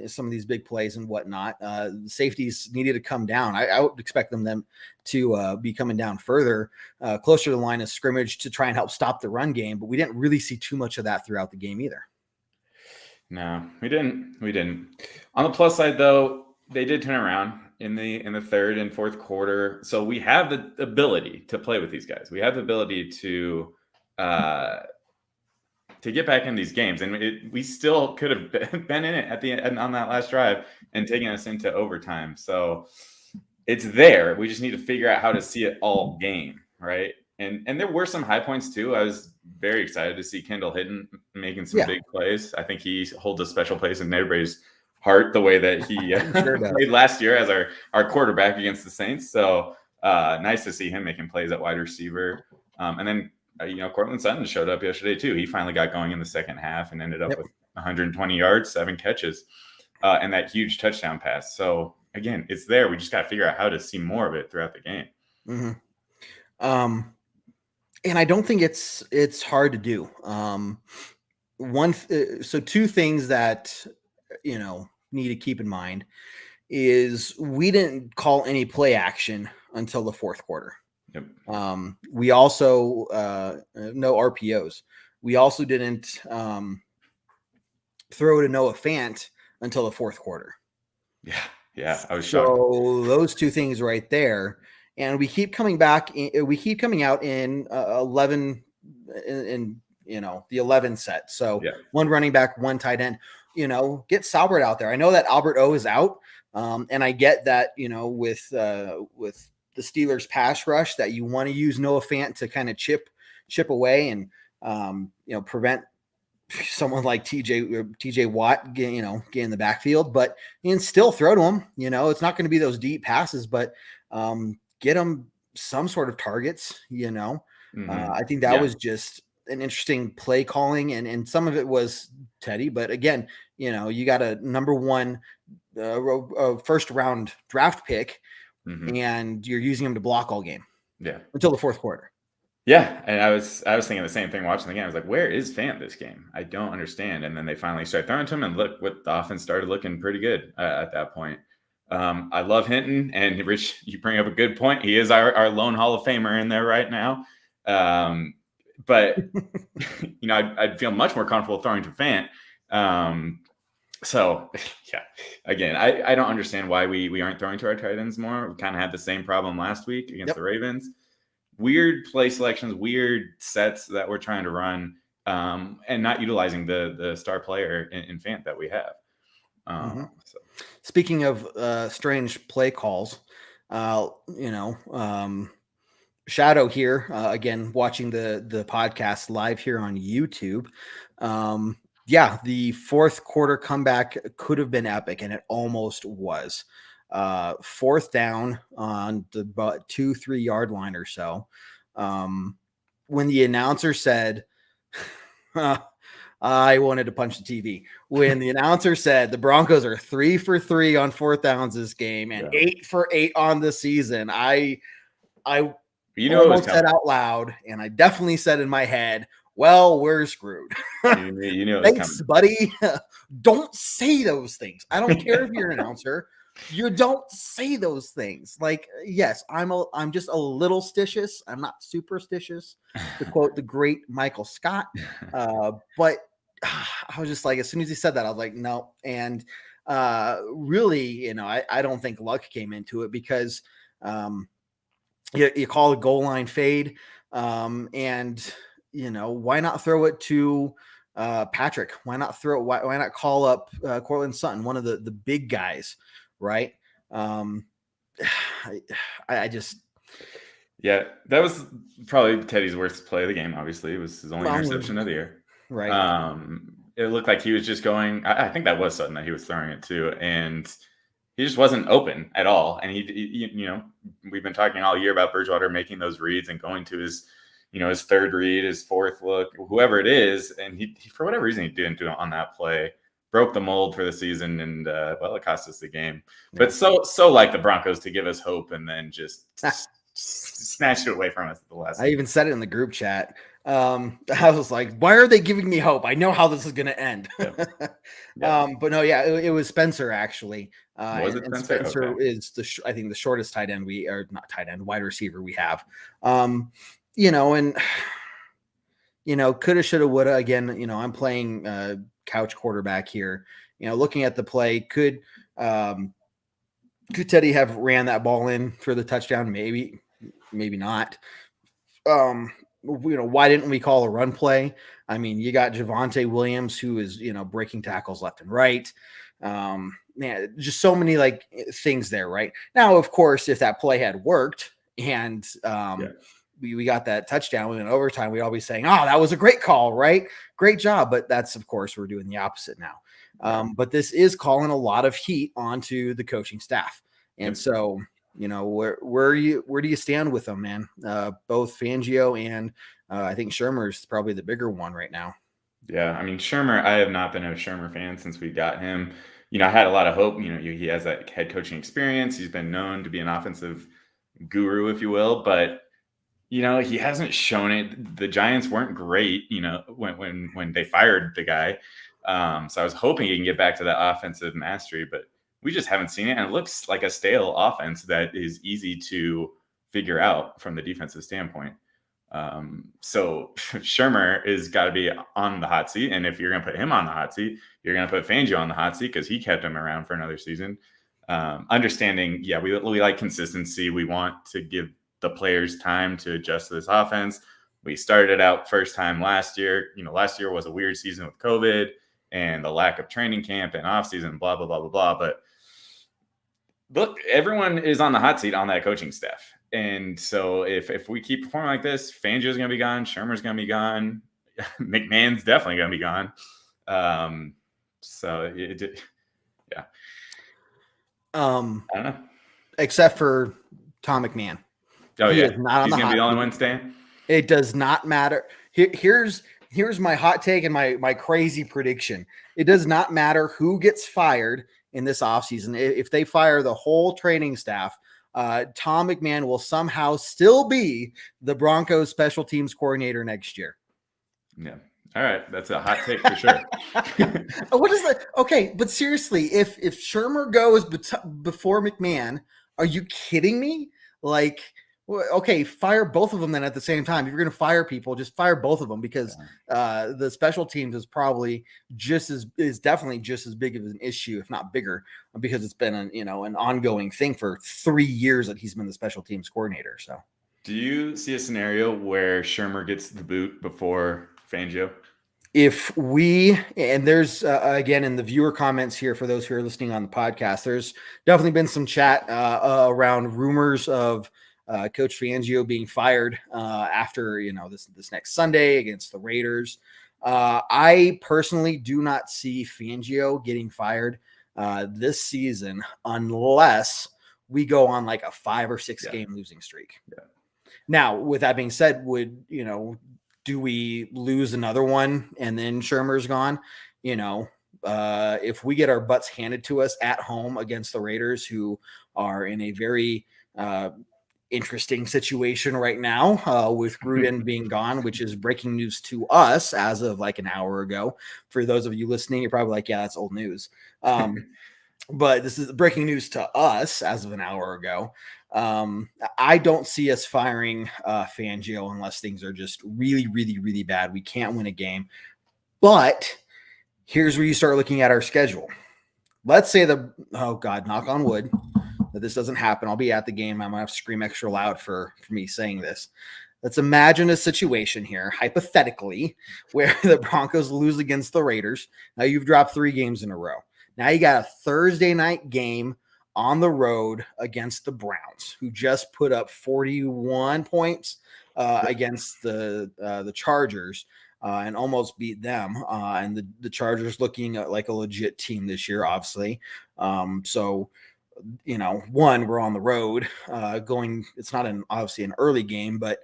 some of these big plays and whatnot. The safeties needed to come down. I would expect them to be coming down further, closer to the line of scrimmage to try and help stop the run game. But we didn't really see too much of that throughout the game either. No, we didn't. On the plus side, though, they did turn around. in the third and fourth quarter. So we have the ability to play with these guys. We have the ability to get back in these games, and we still could have been in it at the end on that last drive and taken us into overtime. So it's there. We just need to figure out how to see it all game, right? And there were some high points too. I was very excited to see Kendall Hinton making some big plays. I think he holds a special place in everybody's heart the way that he played last year as our quarterback against the Saints. So nice to see him making plays at wide receiver. And then Cortland Sutton showed up yesterday too. He finally got going in the second half and ended up with 120 yards, 7 catches, and that huge touchdown pass. So again, it's there. We just got to figure out how to see more of it throughout the game. Mm-hmm. And I don't think it's hard to do. So two things that need to keep in mind is we didn't call any play action until the fourth quarter. Yep. We also no RPOs. We also didn't throw to Noah Fant until the fourth quarter. Yeah, I was shocked. So those two things right there, and we keep coming back. We keep coming out in 11 in the 11 set. So one running back, one tight end. Get Salbert out there. I know that Albert O is out, and I get that with the Steelers pass rush that you want to use Noah Fant to kind of chip away and prevent someone like TJ Watt get in the backfield, but you can still throw to him. It's not going to be those deep passes, but get him some sort of targets. I think that was just an interesting play calling, and some of it was Teddy, but again, you got a number one first round draft pick. Mm-hmm. And you're using him to block all game. Yeah. Until the fourth quarter. Yeah. And I was thinking the same thing watching the game. I was like, where is Fant this game? I don't understand. And then they finally started throwing to him, and look, what the offense started looking pretty good at that point. I love Hinton, and Rich, you bring up a good point. He is our lone Hall of Famer in there right now. But I'd feel much more comfortable throwing to Fant. So, again, I don't understand why we aren't throwing to our tight ends more. We kind of had the same problem last week against the Ravens. Weird play selections, weird sets that we're trying to run, and not utilizing the star player in Fant that we have. So. Speaking of strange play calls, Shadow here, again, watching the podcast live here on YouTube. The fourth quarter comeback could have been epic, and it almost was. Fourth down on the 2-3 yard line or so. When the announcer said, I wanted to punch the TV. When the announcer said the Broncos are 3 for 3 on fourth downs this game and 8 for 8 on the season, I almost said out loud, and I definitely said in my head, well, we're screwed. Thanks, buddy. Don't say those things. I don't care if you're an announcer. You don't say those things. Like, yes, I'm just a little stitious. I'm not superstitious, to quote the great Michael Scott. But I was just like, as soon as he said that, I was like, no. And really, I don't think luck came into it, because you call a goal line fade, and why not throw it to Patrick? Why not why not call up Cortland Sutton, one of the big guys, right? I just. Yeah, that was probably Teddy's worst play of the game. Obviously, it was his only interception of the year. Right. It looked like he was just going. I think that was Sutton that he was throwing it to, and he just wasn't open at all. And he we've been talking all year about Bridgewater making those reads and going to his third read, his fourth look, whoever it is. And he for whatever reason, he didn't do it on that play. Broke the mold for the season, and it cost us the game. But so like the Broncos to give us hope and then just snatched it away from us at the last. I even said it in the group chat. I was like, why are they giving me hope? I know how this is going to end. But no, it was Spencer actually. Was it Spencer? Spencer Okay. is I think the shortest wide receiver we have. Coulda, shoulda, woulda. Again, I'm playing couch quarterback here. Looking at the play, could Could Teddy have ran that ball in for the touchdown? Maybe not. Why didn't we call a run play? I mean, you got Javonte Williams, who is, breaking tackles left and right. Man, just so many like things there, right? Now, of course, if that play had worked and we got that touchdown, we went overtime, we'd all be saying, oh, that was a great call, right? Great job. But that's, of course, we're doing the opposite now. But this is calling a lot of heat onto the coaching staff. And so, where do you stand with them, man? Both Fangio and I think Shermer's probably the bigger one right now. Yeah, I mean, Shermer, I have not been a Shermer fan since we got him. I had a lot of hope. He has that head coaching experience. He's been known to be an offensive guru, if you will, but he hasn't shown it. The Giants weren't great, when they fired the guy. So I was hoping he can get back to that offensive mastery, but we just haven't seen it. And it looks like a stale offense that is easy to figure out from the defensive standpoint. So Shermer is got to be on the hot seat. And if you're going to put him on the hot seat, you're going to put Fangio on the hot seat because he kept him around for another season. Understanding, we like consistency. We want to give the players time to adjust to this offense. We started out first time last year. Last year was a weird season with COVID and the lack of training camp and offseason, blah, blah, blah, blah, blah. But look, everyone is on the hot seat on that coaching staff. And so if we keep performing like this, Fangio's going to be gone. Shermer's going to be gone. McMahon's definitely going to be gone. Yeah. I don't know. Except for Tom McMahon. Oh, He yeah. is not on He's the going to be hot the only seat. one staying? It does not matter. Here's my hot take and my crazy prediction. It does not matter who gets fired in this offseason. If they fire the whole training staff, Tom McMahon will somehow still be the Broncos special teams coordinator next year. Yeah. All right. That's a hot take for sure. What is that? Okay, but seriously, if Shermer goes before McMahon, are you kidding me? Like, okay, fire both of them then at the same time. If you're going to fire people, just fire both of them because the special teams is probably definitely just as big of an issue, if not bigger, because it's been an ongoing thing for 3 years that he's been the special teams coordinator. So, do you see a scenario where Shermer gets the boot before Fangio? If we, and there's again in the viewer comments here for those who are listening on the podcast, there's definitely been some chat around rumors of Coach Fangio being fired after this next Sunday against the Raiders. I personally do not see Fangio getting fired this season unless we go on like a 5 or 6 game losing streak. Yeah. Now, with that being said, do we lose another one and then Shermer's gone? If we get our butts handed to us at home against the Raiders, who are in a very interesting situation right now with Gruden being gone, which is breaking news to us as of like an hour ago. For those of you listening, you're probably like, yeah, that's old news. But this is breaking news to us as of an hour ago. I don't see us firing Fangio unless things are just really, really, really bad. We can't win a game. But here's where you start looking at our schedule. Let's say knock on wood, that this doesn't happen. I'll be at the game. I'm going to have to scream extra loud for me saying this. Let's imagine a situation here, hypothetically, where the Broncos lose against the Raiders. Now you've dropped 3 games in a row. Now you got a Thursday night game on the road against the Browns, who just put up 41 points against the Chargers and almost beat them. And the Chargers looking like a legit team this year, obviously. So, we're on the road going. It's not obviously an early game, but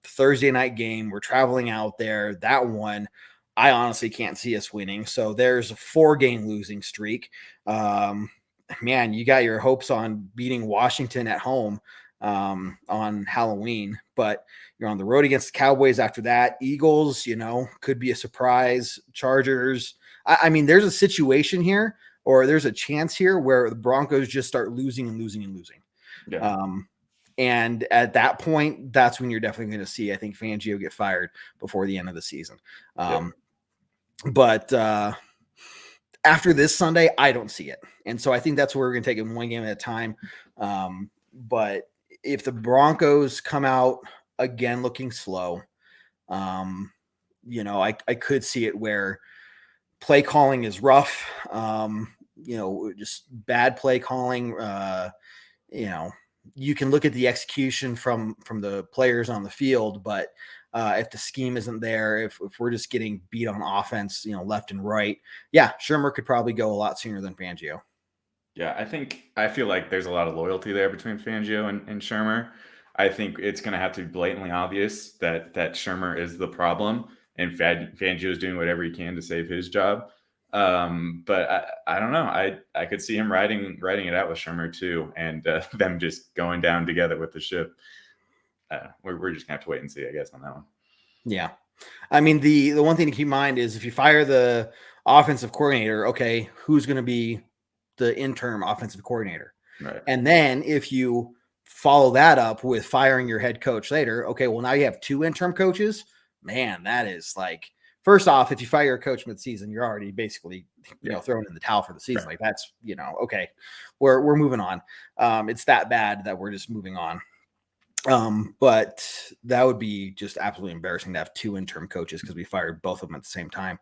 Thursday night game. We're traveling out there. That one, I honestly can't see us winning. So there's a 4-game losing streak. Man, you got your hopes on beating Washington at home on Halloween, but you're on the road against the Cowboys after that. Eagles, could be a surprise. Chargers. I mean, there's a situation here, or there's a chance here where the Broncos just start losing and losing and losing. Yeah. And at that point, that's when you're definitely going to see, I think, Fangio get fired before the end of the season. But after this Sunday, I don't see it. And so I think that's where we're going to take it one game at a time. But if the Broncos come out again looking slow, I could see it where play calling is rough, just bad play calling. You can look at the execution from the players on the field, but if the scheme isn't there, if we're just getting beat on offense, left and right, Shermer could probably go a lot sooner than Fangio. Yeah, I feel like there's a lot of loyalty there between Fangio and Shermer. I think it's going to have to be blatantly obvious that Shermer is the problem, and Fangio is doing whatever he can to save his job. But I don't know. I could see him riding it out with Shermer too, and them just going down together with the ship. We're just gonna have to wait and see, I guess, on that one. Yeah, I mean the one thing to keep in mind is if you fire the offensive coordinator, okay, who's going to be the interim offensive coordinator? Right. And then if you follow that up with firing your head coach later, okay, well now you have 2 interim coaches. Man, that is like. First off, if you fire your coach mid-season, you're already basically, throwing in the towel for the season. Right. Like that's, okay, we're moving on. It's that bad that we're just moving on. But that would be just absolutely embarrassing to have 2 interim coaches because we fired both of them at the same time,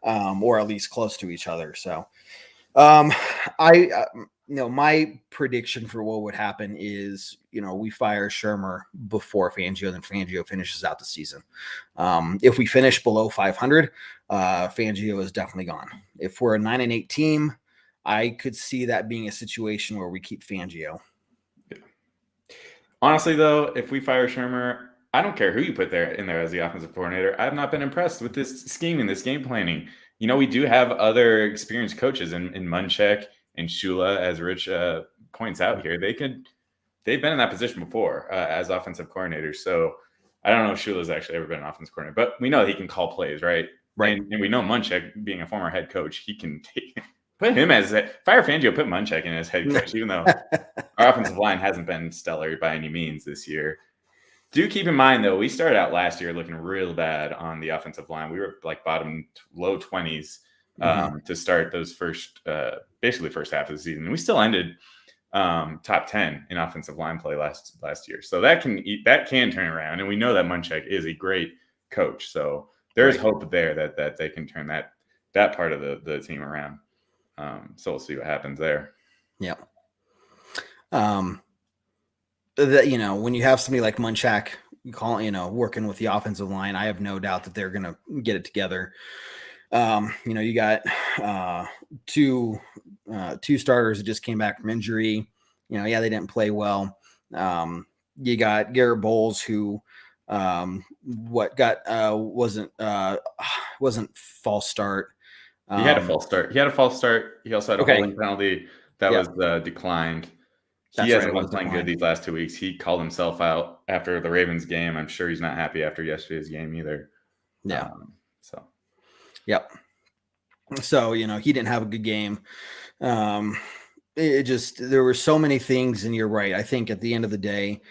or at least close to each other. So, my prediction for what would happen is, we fire Shermer before Fangio, then Fangio finishes out the season. If we finish below 500, Fangio is definitely gone. If we're a 9-8 team, I could see that being a situation where we keep Fangio. Yeah. Honestly, though, if we fire Shermer, I don't care who you put in there as the offensive coordinator. I've not been impressed with this scheme and this game planning. We do have other experienced coaches in Munchak and Shula, as Rich points out here. They've been in that position before as offensive coordinators. So I don't know if Shula's actually ever been an offensive coordinator, but we know he can call plays, right? Right. And we know Munchak, being a former head coach, he can put him as fire Fangio, put Munchak in as head coach, even though our offensive line hasn't been stellar by any means this year. Do keep in mind, though, we started out last year looking real bad on the offensive line. We were like low 20s to start those basically first half of the season. And we still ended top 10 in offensive line play last year. So that can turn around. And we know that Munchak is a great coach. So there's hope there that they can turn that part of the team around. So we'll see what happens there. Yeah. When you have somebody like Munchak working with the offensive line, I have no doubt that they're going to get it together. You got two starters that just came back from injury. They didn't play well. You got Garrett Bowles, who wasn't false start. He had a false start. He also had a holding penalty that was declined. He hasn't been playing good these last 2 weeks. He called himself out after the Ravens game. I'm sure he's not happy after yesterday's game either. Yeah. Yep. So, he didn't have a good game. There were so many things, and you're right. I think at the end of the day,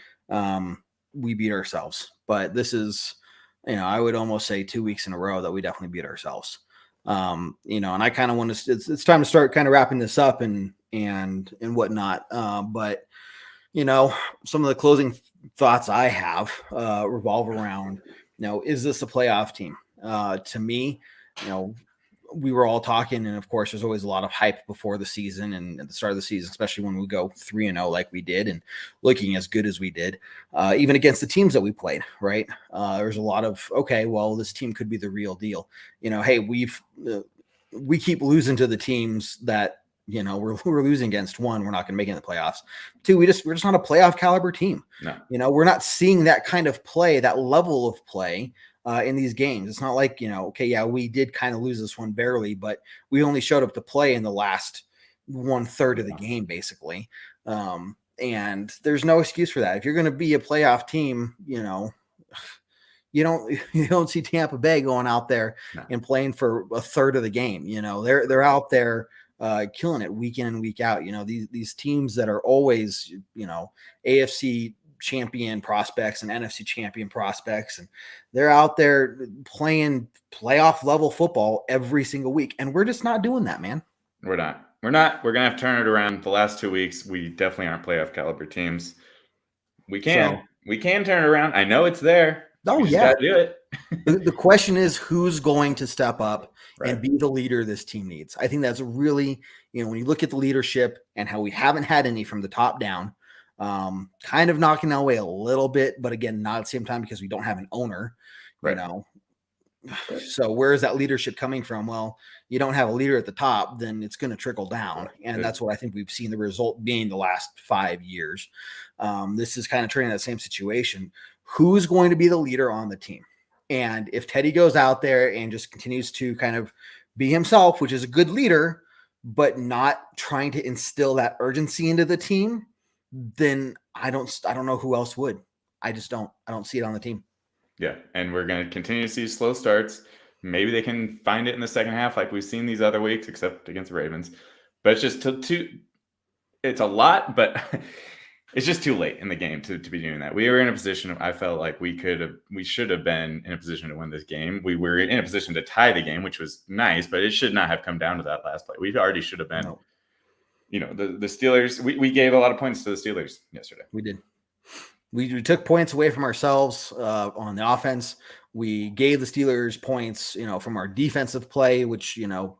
we beat ourselves. But this is, I would almost say 2 weeks in a row that we definitely beat ourselves. And I kind of want to, it's time to start kind of wrapping this up and whatnot. But, some of the closing thoughts I have revolve around, is this a playoff team? To me, we were all talking, and of course, there's always a lot of hype before the season and at the start of the season, especially when we go 3-0 like we did and looking as good as we did, even against the teams that we played. Right? There's a lot of this team could be the real deal. Hey, we keep losing to the teams that we're losing against. One, we're not going to make it in the playoffs. Two, we're just not a playoff caliber team. No. We're not seeing that kind of play, that level of play. In these games, it's not like, we did kind of lose this one barely, but we only showed up to play in the last 1/3 of the game, basically. And there's no excuse for that. If you're going to be a playoff team, you don't see Tampa Bay going out there and playing for 1/3 of the game. They're out there killing it week in and week out. These teams that are always, AFC champion prospects and NFC champion prospects, and they're out there playing playoff level football every single week, and we're just not doing that, man. We're not. We're gonna have to turn it around. The last 2 weeks, we definitely aren't playoff caliber teams. We can turn it around. I know it's there. Oh, we just yeah. gotta do it. The question is, who's going to step up Right. and be the leader this team needs? I think that's really, when you look at the leadership and how we haven't had any from the top down, kind of knocking Elway a little bit, but again, not at the same time because we don't have an owner, Right. So where is that leadership coming from? Well, you don't have a leader at the top, then it's going to trickle down. And that's what I think we've seen the result being the last 5 years. This is kind of turning that same situation. Who's going to be the leader on the team? And if Teddy goes out there and just continues to kind of be himself, which is a good leader, but not trying to instill that urgency into the team, then I don't know who else would. I don't see it on the team. Yeah, and we're going to continue to see slow starts. Maybe they can find it in the second half like we've seen these other weeks, except against the Ravens. But it's just it's a lot, but it's just too late in the game to be doing that. We were in a position, I felt like we should have been in a position to win this game. We were in a position to tie the game, which was nice, but it should not have come down to that last play. We already should have been, the Steelers, we gave a lot of points to the Steelers yesterday. We did. We took points away from ourselves on the offense. We gave the Steelers points, from our defensive play, which,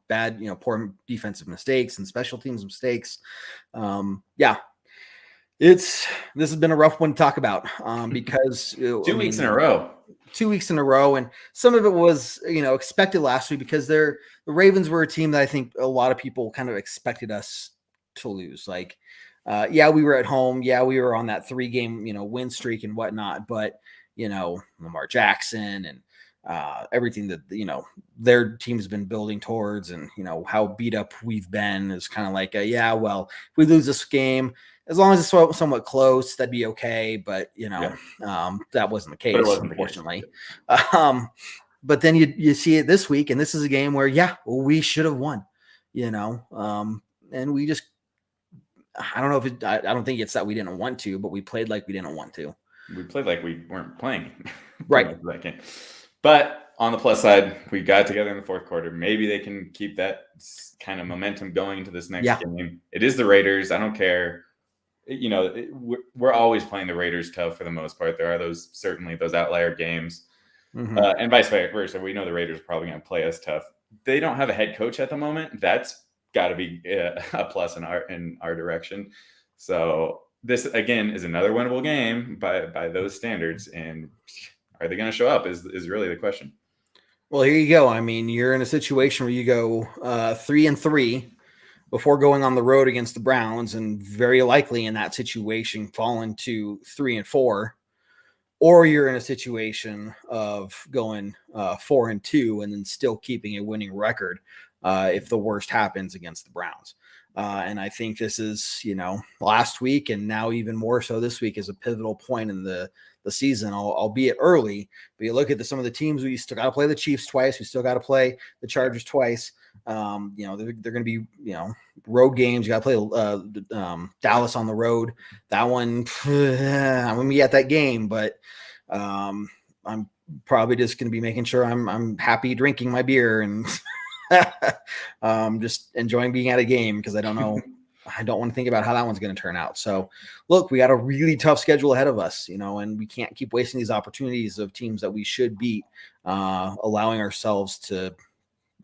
bad, poor defensive mistakes and special teams mistakes. This has been a rough one to talk about because 2 weeks in a row. 2 weeks in a row. And some of it was, expected last week because the Ravens were a team that I think a lot of people kind of expected us to lose. Like, we were at home. Yeah, we were on that 3-game, win streak and whatnot. But, Lamar Jackson and everything that, their team's been building towards and, how beat up we've been is kind of like, if we lose this game, as long as it's somewhat close, that'd be okay. But, that wasn't the case, unfortunately. But then you see it this week, and this is a game where, we should have won, and we just, I don't know I don't think it's that we didn't want to, but we played like we didn't want to. We played like we weren't playing. Right. But on the plus side, we got together in the fourth quarter. Maybe they can keep that kind of momentum going into this next game. It is the Raiders. I don't care. We're always playing the Raiders tough for the most part. There are certainly those outlier games. Mm-hmm. And vice versa. We know the Raiders are probably going to play us tough. They don't have a head coach at the moment. That's got to be a plus in our direction. So this again is another winnable game by those standards. And are they going to show up is really the question. Well, here you go. I mean, you're in a situation where you go 3-3 before going on the road against the Browns, and very likely in that situation fall into 3-4, or you're in a situation of going 4-2 and then still keeping a winning record if the worst happens against the Browns. And I think this is, last week and now even more so this week is a pivotal point in the season, albeit early. But you look at some of the teams, we still got to play the Chiefs twice. We still got to play the Chargers twice. They're going to be, road games. You got to play Dallas on the road. That one, I'm going to be at that game, but I'm probably just going to be making sure I'm happy drinking my beer and just enjoying being at a game because I don't know. I don't want to think about how that one's going to turn out. So look, we got a really tough schedule ahead of us, and we can't keep wasting these opportunities of teams that we should beat, allowing ourselves to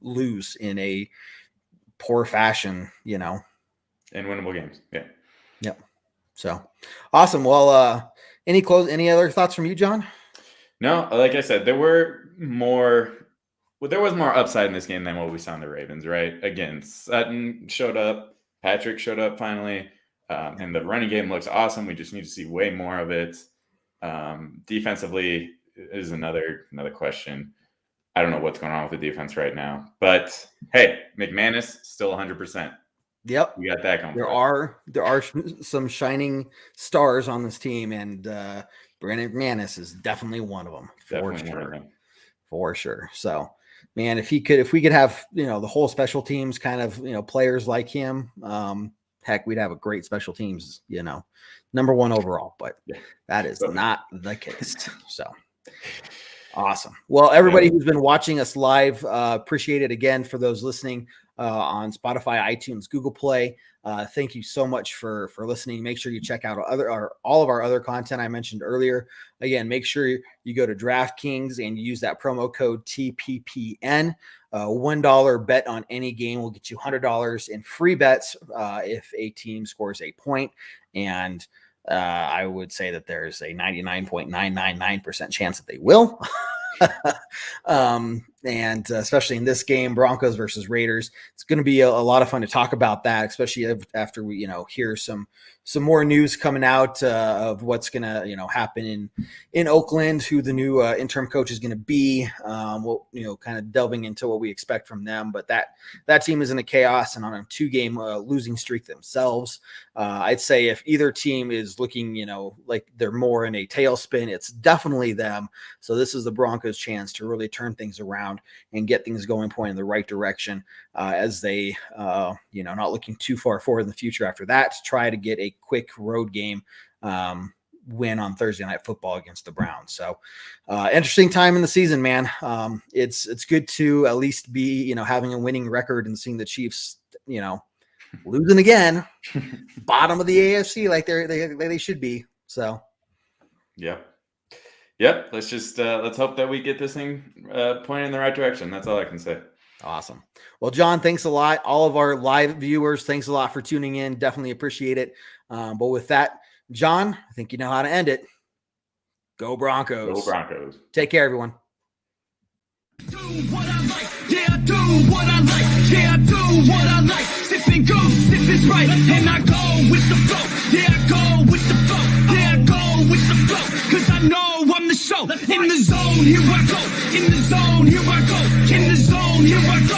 lose in a poor fashion, in winnable games. Yeah. Yep. So awesome. Well, any other thoughts from you, John? No, like I said, there was more upside in this game than what we saw in the Ravens, right? Again, Sutton showed up. Patrick showed up finally, and the running game looks awesome. We just need to see way more of it. Defensively is another question. I don't know what's going on with the defense right now, but hey, McManus still 100%. Yep, we got that going. There are some shining stars on this team, and Brandon McManus is definitely one of them for sure. So. Man, if we could have, the whole special teams kind of, players like him, heck, we'd have a great special teams, number one overall, but that is not the case. So awesome. Well, everybody who's been watching us live, appreciate it again. For those listening on Spotify, iTunes, Google Play, thank you so much for listening. Make sure you check out all of our other content I mentioned earlier. Again, make sure you go to DraftKings and use that promo code TPPN. $1 bet on any game will get you $100 in free bets if a team scores a point. And I would say that there's a 99.999% chance that they will. And especially in this game, Broncos versus Raiders, it's going to be a lot of fun to talk about that, especially after we, hear some more news coming out of what's going to, happen in Oakland, who the new interim coach is going to be. We'll, kind of delving into what we expect from them, but that team is in a chaos and on a 2-game losing streak themselves. I'd say if either team is looking, like they're more in a tailspin, it's definitely them. So this is the Broncos' chance to really turn things around and get things going, point in the right direction as they, not looking too far forward in the future after that, to try to get a quick road game win on Thursday Night Football against the Browns. So interesting time in the season, man. It's good to at least be, having a winning record and seeing the Chiefs, losing again, bottom of the AFC like they should be. So, Yep. Let's just let's hope that we get this thing pointed in the right direction. That's all I can say. Awesome. Well, Jon, thanks a lot. All of our live viewers, thanks a lot for tuning in. Definitely appreciate it. But with that, Jon, I think you know how to end it. Go Broncos. Go Broncos. Take care, everyone. Do what I like, yeah, do what I like, yeah, do what I like. Sipping goose, if it's right, and I go with the flow, yeah, I go with the flow, yeah, I go with the flow, cause I know I'm the show. In the zone, here I go, in the zone, here I go, in the zone, here I go.